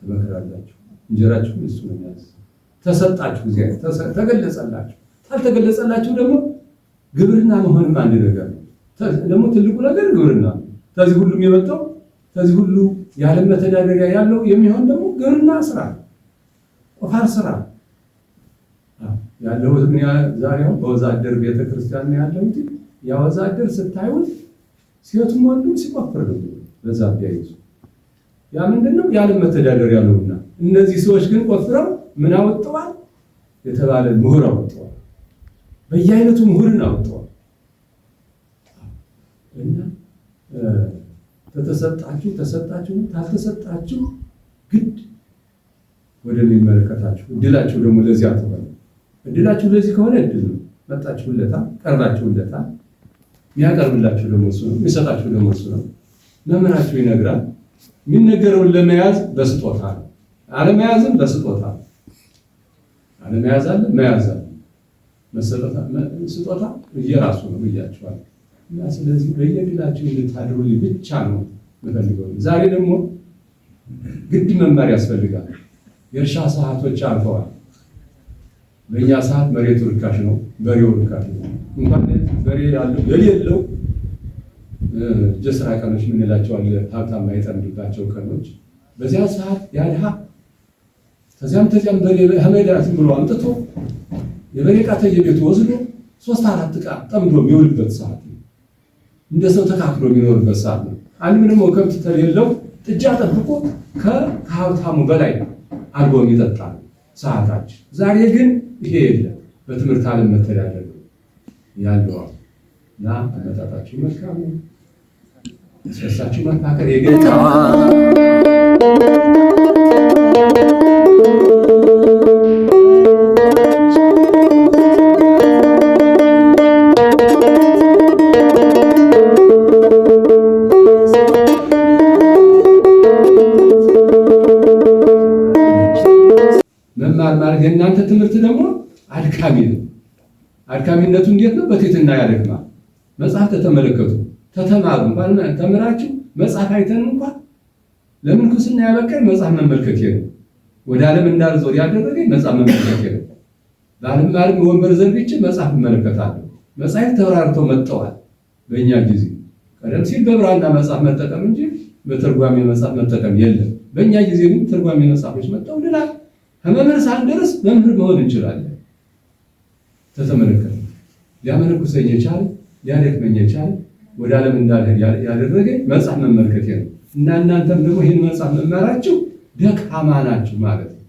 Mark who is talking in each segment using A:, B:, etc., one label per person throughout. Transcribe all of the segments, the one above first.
A: ትመክራላችሁ። እንጀራችሁ እሱ ነው የሚያዝ። ተሰጣችሁ ጊዜ ተገለጸላችሁ። ካልተገለጸላችሁ ደግሞ ግብርና መሆንም አንድ ነገር ነው። ደግሞ ትልቁ ነገር ግብርና ነው። ከዚህ ሁሉም የመጣው ከዚህ ሁሉ የዓለም መተዳደሪያ ያለው የሚሆን ደግሞ ግብርና ስራ፣ ቆፋር ስራ ያለው ዛሬው በወዛደር ቤተክርስቲያን ነው ያለው። ያ ወዛደር ስታዩት ሴቱም ወንዱም ሲቆፍር ነው በዛ ቢያይዙ ያ ምንድነው የዓለም መተዳደሪያ ነውና፣ እነዚህ ሰዎች ግን ቆፍረው ምን አወጣዋል የተባለ ምሁር አወጣዋል። በየአይነቱ ምሁርን አወጣዋል። እና ተሰጣችሁ ታልተሰጣችሁ ግድ ወደሚመለከታችሁ እድላችሁ ደግሞ ለዚህ አትበሉ። እድላችሁ ለዚህ ከሆነ እድል ነው። መጣችሁለታ፣ ቀርባችሁለታ። የሚያቀርብላችሁ ደግሞ እሱ ነው፣ የሚሰጣችሁ ደግሞ እሱ ነው። መምህራችሁ ይነግራል። የሚነገረውን ለመያዝ በስጦታ ነው፣ አለመያዝም በስጦታ ነው። አለመያዝ አለ፣ መያዝ አለ። ስጦታ እየራሱ ነው ብያችኋል። እና ስለዚህ በየግላችሁ እንድታድሩልኝ ብቻ ነው የምፈልገው። ዛሬ ደግሞ ግድ መማር ያስፈልጋል። የእርሻ ሰዓቶች አልፈዋል። በእኛ ሰዓት መሬቱ ርካሽ ነው፣ በሬው ርካሽ ነው። እንኳን በሬ ያለው የሌለው ጀስራ ቀኖች የምንላቸው አለ፣ ሀብታም አይጠምድባቸው ቀኖች። በዚያ ሰዓት ያድሃ ከዚያም በሬ ሀመዳት ብሎ አምጥቶ የበሬ ዕቃ ተየቤቱ ወስዶ 3-4 ዕቃ ጠምዶ የሚውልበት ሰዓት ነው። እንደ ሰው ተካክሎ የሚኖርበት ሰዓት ነው። አንድም ደግሞ ከብት ተሌለው ጥጃ ጠብቆ ከሀብታሙ በላይ አልቦ የሚጠጣ ሰዓታችን። ዛሬ ግን ይሄ የለም። በትምህርት ዓለም መተዳደር ያለው እና አመጣጣችሁ መልካም ነው። እሳችሁ መፋከር የገጣ መማር ማለት የእናንተ ትምህርት ደግሞ አድካሚ ነው። አድካሚነቱ እንዴት ነው? በትህትና ያደክማል። መጽሐፍ ተተመለከቱ፣ ተተማሩ። እንኳን ተምራችሁ መጽሐፍ አይተን እንኳን ለምንኩስና ያበቃኝ መጽሐፍ መመልከት ነው። ወደ ዓለም እንዳልዞር ያደረገኝ መጽሐፍ መመልከት ነው። ባልማርም ወንበር ዘርግቼ መጽሐፍ እመለከታለሁ። መጽሐፍ ተወራርተው መጥተዋል። በእኛ ጊዜ ቀደም ሲል በብራና መጽሐፍ መጠቀም እንጂ በትርጓሜ መጽሐፍ መጠቀም የለም። በእኛ ጊዜ ግን ትርጓሜ መጽሐፎች መጥተው ልናል ከመምህር ሳንደርስ መምህር መሆን እንችላለን። ተተመለከተ ሊያመለኩሰኝ የቻለ ሊያደክመኝ የቻለ ወደ ዓለም እንዳልሄድ ያደረገኝ መጽሐፍ መመልከት ነው። እና እናንተም ደግሞ ይህን መጽሐፍ መማራችሁ ደካማ ናችሁ ማለት ነው።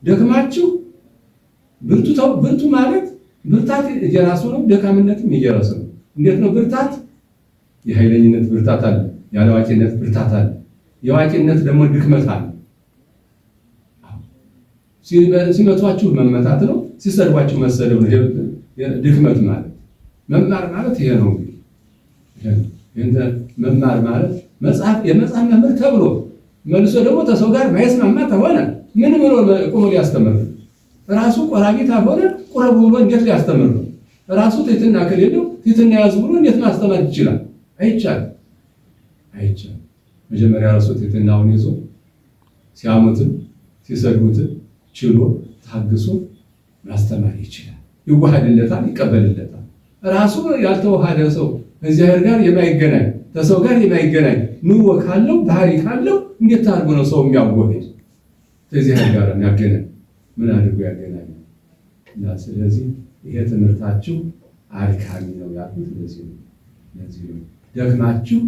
A: ደክማችሁ ብርቱ ማለት ብርታት እየራሱ ነው፣ ደካምነትም እየራሱ ነው። እንዴት ነው ብርታት? የኃይለኝነት ብርታት አለ፣ ያለዋቂነት ብርታት አለ። የዋቂነት ደግሞ ድክመት አለ። ሲመቷችሁ መመታት ነው፣ ሲሰድቧችሁ መሰደብ ነው። ድክመት ማለት መማር ማለት ይሄ ነው። እንደ መማር ማለት የመጽሐፍ መምህር ተብሎ መልሶ ደግሞ ተሰው ጋር ማይስማማ ተሆነ ምን ብሎ ቆሞ ሊያስተምር? ራሱ ቆራቢ ታሆነ ቁረቡ ብሎ እንዴት ሊያስተምር ነው? ራሱ ትህትና ከሌለው ትህትና ያዙ ብሎ እንዴት ማስተማር ይችላል? አይቻልም። መጀመሪያ ራሱ ትህትናውን ይዞ ሲያሙትም ሲሰድቡትም ችሎ ታግሶ ማስተማር ይችላል። ይዋሃድለታል፣ ይቀበልለታል። ራሱ ያልተዋሃደ ሰው ከእግዚአብሔር ጋር የማይገናኝ ከሰው ጋር የማይገናኝ ኑሮ ካለው ባህሪ ካለው እንዴት አድርጎ ነው ሰው የሚያወህድ? ከእግዚአብሔር ጋር የሚያገናኝ ምን አድርጎ ያገናኝ? እና ስለዚህ ይሄ ትምህርታችሁ አድካሚ ነው ያልኩት ለዚህ ነው። ደክማችሁ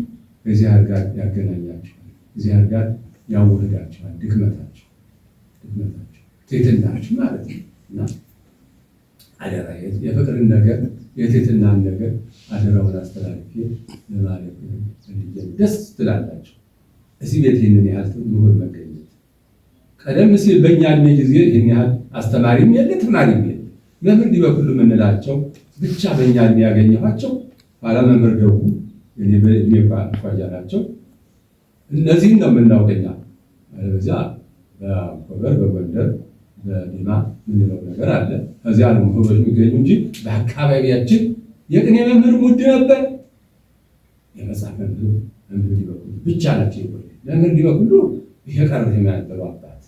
A: ከእግዚአብሔር ጋር ያገናኛችኋል፣ እግዚአብሔር ጋር ያዋህዳችኋል። ድክመታችሁ ትህትናችሁ ማለት ነው። እና አደራ የፍቅርን ነገር የትህትናን ነገር አደራውን አስተላልፌ ለማለት ደስ ትላላችሁ። እዚህ ቤት ይህንን ያህል ምሁር መገኘት ቀደም ሲል በእኛ ዕድሜ ጊዜ ይህን ያህል አስተማሪም የለ ተማሪም የለ። መምህር ሊበኩሉ የምንላቸው ብቻ በእኛ ዕድሜ ያገኘኋቸው ኋላ መምህር ደጉ እኔ በዕድሜ ኳያ ናቸው። እነዚህን ነው የምናውቀኛ። በዚያ በኮበር በጎንደር በዲማ ምንለው ነገር አለ። ከዚያ ነው ህብሮች የሚገኙ እንጂ በአካባቢያችን የቅኔ መምህር ሙድ ነበር። የመጽሐፍ መምህር ሊበኩሉ ብቻ ናቸው። መምህር ሊበኩሉ ይሄ ቀረህ የሚያነበረው አባት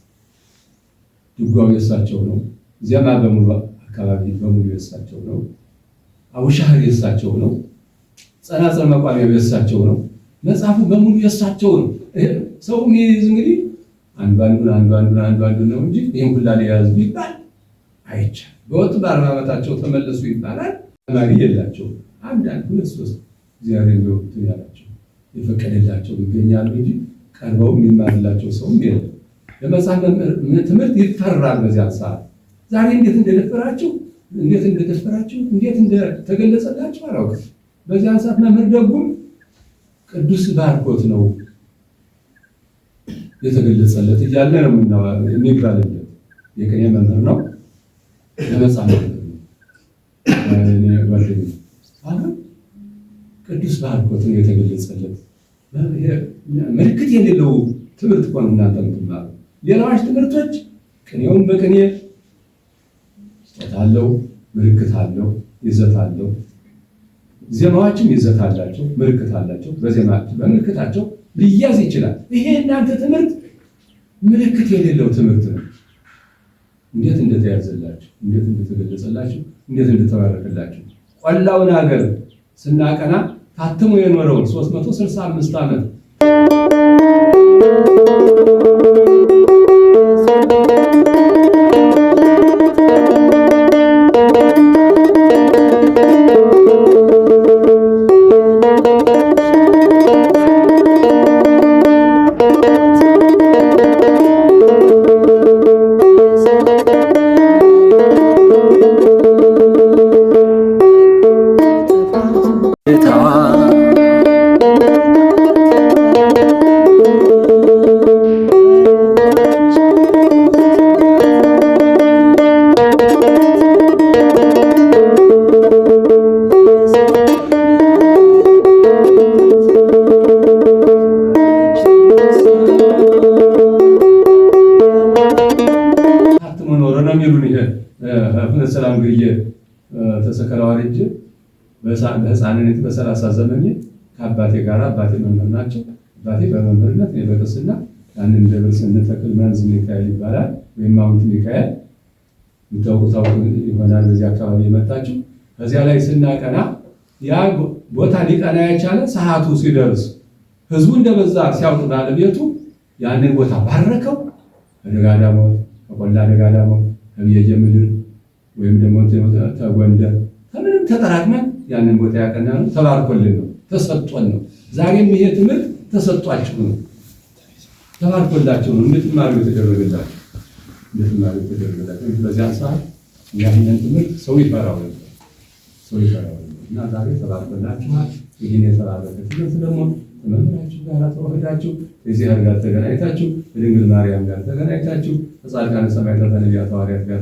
A: ድጓው የእሳቸው ነው። ዜማ በሙሉ አካባቢ በሙሉ የእሳቸው ነው። አቡሻህር የእሳቸው ነው። ጸናጽል መቋሚያው የእሳቸው ነው። መጽሐፉ በሙሉ የእሳቸው ነው። ሰው የሚይዝ እንግዲህ አንዱ ነው እንጂ ይህን ሁላ ሊያዝ ቢባል አይቻልም። በወጥ በ40 ዓመታቸው ተመለሱ ይባላል። ተማሪ የላቸው አንዳንድ 2-3 እግዚአብሔር እንደወጡ ያላቸው የፈቀደላቸው ይገኛሉ እንጂ ቀርበው የሚማርላቸው ሰውም የለም። ለመጽሐፍ ትምህርት ይፈራል በዚያ ሰዓት። ዛሬ እንዴት እንደደፈራችሁ እንዴት እንደተገለጸላችሁ አላውቅም። በዚያ ሰዓት መምህር ደጉም ቅዱስ ባርኮት ነው የተገለጸለት እያለ ነው የሚባልለት። የቅኔ መምህር ነው፣ ለመጽሐፍ መምህር ነው። አሁን ቅዱስ ባርኮት ነው የተገለጸለት። ምልክት የሌለው ትምህርት እኮ ነው እናንተ የምትማሩ። ሌላዎች ትምህርቶች ቅኔውን በቅኔ ስጦታ አለው፣ ምልክት አለው፣ ይዘት አለው። ዜማዎችም ይዘት አላቸው፣ ምልክት አላቸው። በምልክታቸው ሊያዝ ይችላል። ይሄ እናንተ ትምህርት ምልክት የሌለው ትምህርት ነው። እንዴት እንደተያዘላችሁ፣ እንዴት እንደተገለጸላችሁ፣ እንዴት እንደተባረከላችሁ ቆላውን ሀገር ስናቀና ታትሞ የኖረውን 365 ዓመት ሰላም ግዬ ተሰከራው አርጅ በህፃንነት በ30 ዘመኔ ከአባቴ ጋር አባቴ መምህር ናቸው። አባቴ በመምህርነት እኔ በቅስና ያንን ደብር ስንተክል መንዝ ሚካኤል ይባላል ወይም ማውንት ሚካኤል የምታውቁት ይሆናል። በዚህ አካባቢ የመጣችሁ ከዚያ ላይ ስናቀና ያ ቦታ ሊቀና የቻለ ሰዓቱ ሲደርስ ህዝቡ እንደበዛ ሲያውቅ ባለቤቱ ያንን ቦታ ባረከው። ከደጋዳሞት ከቆላ ደጋዳሞት ከብየየ ምድር ወይም ደግሞ ተጎንደር ከምንም ተጠራቅመን ያንን ቦታ ያቀናነው ተባርኮልን ነው፣ ተሰጥቶን ነው። ዛሬም ይሄ ትምህርት ተሰጥቷችሁ ነው፣ ተባርኮላችሁ ነው እንድትማሩ የተደረገላችሁ። በዚያ ሰዓት ያንን ትምህርት ሰው ይፈራው ነበር እና ዛሬ ተባርኮላችኋል። ይህን የተባረከ ትምህርት ደግሞ ከመምህራችሁ ጋር ተዋህዳችሁ ከእግዚአብሔር ጋር ተገናኝታችሁ ከድንግል ማርያም ጋር ተገናኝታችሁ ከጻድቃነ ሰማዕታት ነቢያት ሐዋርያት ጋር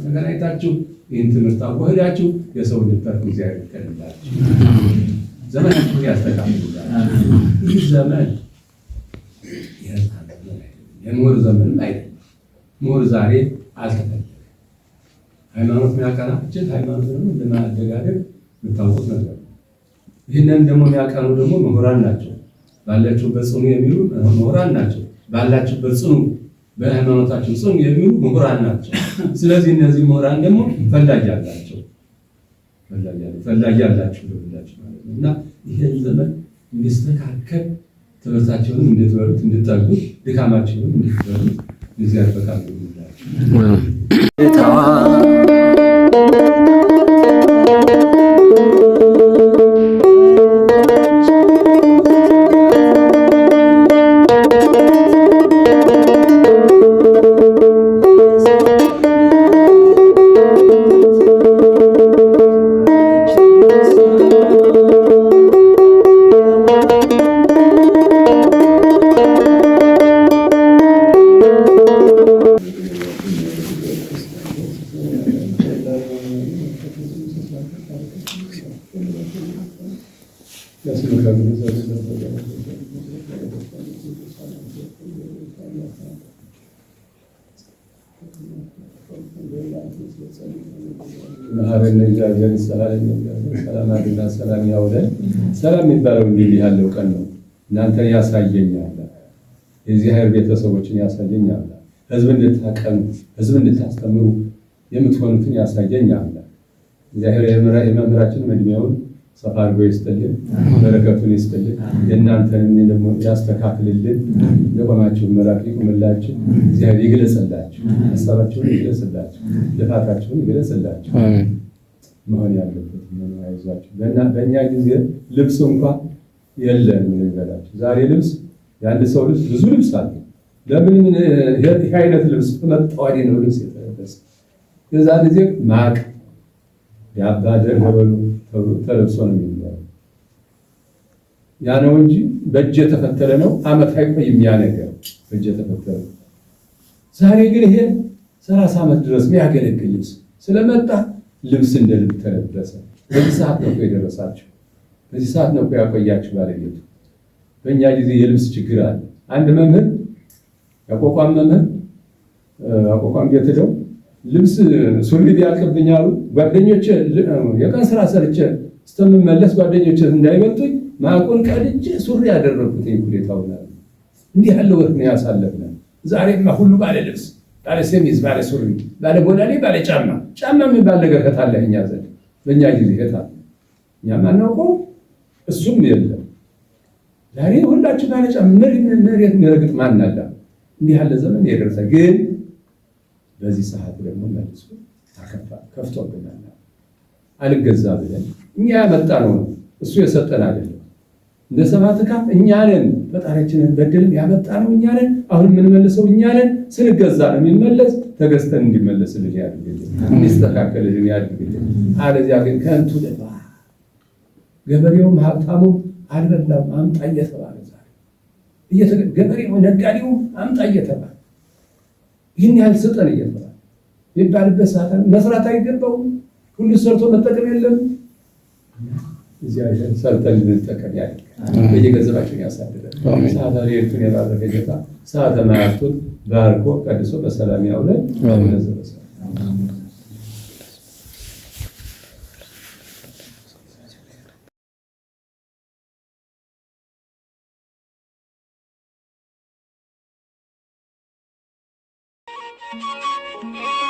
A: ተገናኝታችሁ ይህን ትምህርት አዋህዳችሁ የሰው እንድትተርፉ እግዚአብሔር ይቀድላችሁ፣ ዘመናችሁን ያስተካክሉላችሁ። ይህ ዘመን የምሁር ዘመንም አይደለም። ምሁር ዛሬ አልተፈለገም። ሃይማኖት የሚያቀና እጅግ ሃይማኖት ደግሞ እንደማደጋደግ የምታውቁት ነገር። ይህንን ደግሞ የሚያቀኑ ደግሞ ምሁራን ናቸው። ባላችሁበት ጽኑ የሚሉ ምሁራን ናቸው። ባላችሁበት ጽኑ፣ በሃይማኖታችሁ ጽኑ የሚሉ ምሁራን ናቸው። ስለዚህ እነዚህ ምሁራን ደግሞ ፈላጊ አላቸው፣ ፈላጊ አላችሁ ለሁላችሁ ማለት ነው። እና ይሄን ዘመን እንዲስተካከል ትምህርታችሁንም እንድትበሉት እንድትጠጉት፣ ድካማችሁንም እንድትበሉት እግዚአብሔር ፈቃዱ ይሁንላችሁ። መሐረነ እግዚአብሔር ሰላም ሰላም ያውለን። ሰላም የሚባለው እንግዲህ ያለው ቀን ነው። እናንተን ያሳየኛል፣ የእግዚአብሔር ቤተሰቦችን ያሳየኛል፣ ህዝብ እንድታቀኑ ህዝብ እንድታስተምሩ የምትሆኑትን ያሳየኛል። እግዚአብሔር የመምህራችን እድሜውን ሰፋ አድርጎ ይስጥልን፣ በረከቱን ይስጥልን፣ የእናንተንም ደግሞ ያስተካክልልን። የቆማችሁን መልአክ ይቁምላችሁ፣ እግዚአብሔር ይግለጽላችሁ፣ ሀሳባችሁን ይግለጽላችሁ፣ ልፋታችሁን ይግለጽላችሁ። መሆን ያለበት ምን አይዟችሁ። በእኛ ጊዜ ልብስ እንኳን የለም ይበላችሁ። ዛሬ ልብስ የአንድ ሰው ልብስ ብዙ ልብስ አለ። ለምን ይህ አይነት ልብስ መጣዋሪ ነው ልብስ የተለበሰ? የዛ ጊዜ ማቅ የአባ ደበሉ ተለብሶ ነው የሚባለው። ያ ነው እንጂ በእጅ የተፈተለ ነው ዓመት አይቆይም ያ ነገር በእጅ የተፈተለ። ዛሬ ግን ይሄ 30 ዓመት ድረስ የሚያገለግል ልብስ ስለመጣ ልብስ እንደ ልብ ተለበሰ። በዚህ ሰዓት ነው የደረሳችሁ፣ በዚህ ሰዓት ነው ያቆያችሁ ባለቤቱ። በእኛ ጊዜ የልብስ ችግር አለ። አንድ መምህር ያቋቋም መምህር አቋቋም ቤት ሄደው ልብስ ሱሪ ቢያልቅብኝ አሉ ጓደኞቼ፣ የቀን ስራ ሰርቼ እስከምመለስ ጓደኞቼ እንዳይበልጡኝ ማቁን ቀድጄ ሱሪ ያደረኩት ሁኔታው ነው። እንዲህ ያለ ወቅት ነው ያሳለፍነው። ዛሬማ ሁሉ ባለ ልብስ፣ ባለ ሸሚዝ፣ ባለ ሱሪ፣ ባለ ቦላሌ፣ ባለ ጫማ የሚባል ነገር ከታለ እኛ ዘንድ በእኛ ጊዜ ከታለ እኛ ማናውቀው እሱም የለም። ዛሬ ሁላችሁ ባለ ጫማ መሬት የሚረግጥ ማን አለ? እንዲህ ያለ ዘመን የደረሰ ግን በዚህ ሰዓት ደግሞ መልሶ ከፍቶብናል። አልገዛ ብለን እኛ ያመጣነው ነው፣ እሱ የሰጠን አይደለም። እንደ ሰባት ካፍ እኛ ነን ፈጣሪያችንን በደልን ያመጣነው እኛ ነን። አሁን የምንመልሰው እኛ ነን። ስንገዛ ነው የሚመለስ። ተገዝተን እንዲመለስልን ያድርግልን፣ እንዲስተካከልልን ያድርግልን። አለዚያ ግን ከንቱ ለባ ገበሬውም ሀብታሙም አልበላም አምጣ እየተባለ ዛሬ ገበሬው ነጋዴው አምጣ እየተባለ ይህን ያህል ስጠን እየተባለ የሚባልበት ሰዓት መስራት አይገባውም። ሁሉ ሰርቶ መጠቀም የለም። እዚያ ሰርተን እንጠቀም ያድርጋል። በየገንዘባችን ያሳድረን። ሰዓተ ሌሊቱን የባረከ ጌታ ሰዓተ ማዕቱን ባርኮ ቀድሶ በሰላም ያውለን።
B: Thank you.